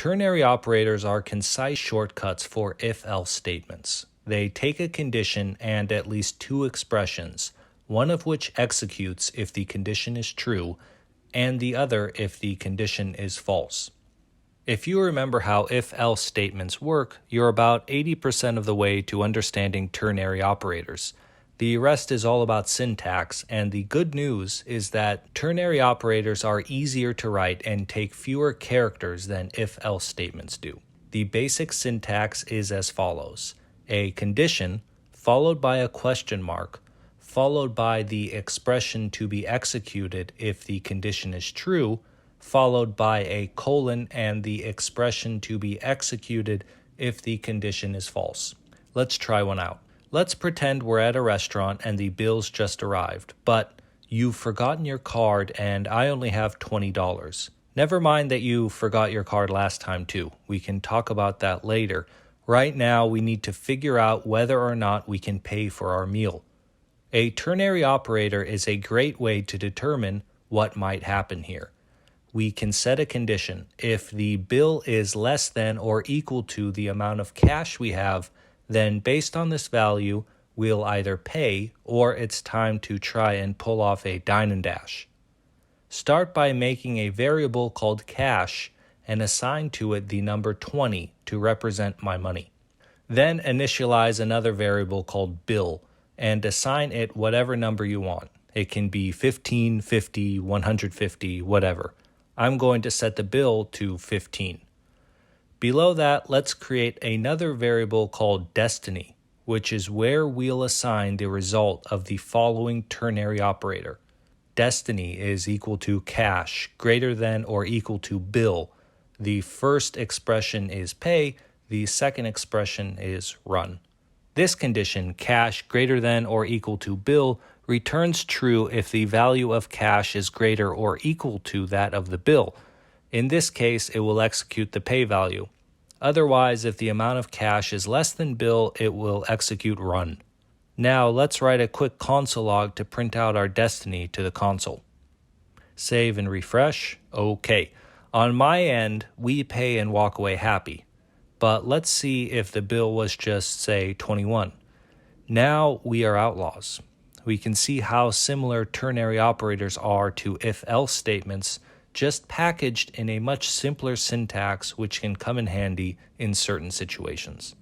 Ternary operators are concise shortcuts for if-else statements. They take a condition and at least two expressions, one of which executes if the condition is true, and the other if the condition is false. If you remember how if-else statements work, you're about 80% of the way to understanding ternary operators. The rest is all about syntax, and the good news is that ternary operators are easier to write and take fewer characters than if-else statements do. The basic syntax is as follows: a condition followed by a question mark, followed by the expression to be executed if the condition is true, followed by a colon and the expression to be executed if the condition is false. Let's try one out. Let's pretend we're at a restaurant and the bill's just arrived, but you've forgotten your card and I only have $20. Never mind that you forgot your card last time too. We can talk about that later. Right now, we need to figure out whether or not we can pay for our meal. A ternary operator is a great way to determine what might happen here. We can set a condition. If the bill is less than or equal to the amount of cash we have, then based on this value, we'll either pay or it's time to try and pull off a dine and dash. Start by making a variable called cash and assign to it the number 20 to represent my money. Then initialize another variable called bill and assign it whatever number you want. It can be 15, 50, 150, whatever. I'm going to set the bill to 15. Below that, let's create another variable called destiny, which is where we'll assign the result of the following ternary operator. Destiny is equal to cash greater than or equal to bill. The first expression is pay, the second expression is run. This condition, cash greater than or equal to bill, returns true if the value of cash is greater or equal to that of the bill. In this case, it will execute the pay value. Otherwise, if the amount of cash is less than bill, it will execute run. Now, let's write a quick console log to print out our destiny to the console. Save and refresh. Okay. On my end, we pay and walk away happy. But let's see if the bill was just, say, 21. Now we are outlaws. We can see how similar ternary operators are to if-else statements, just packaged in a much simpler syntax which can come in handy in certain situations.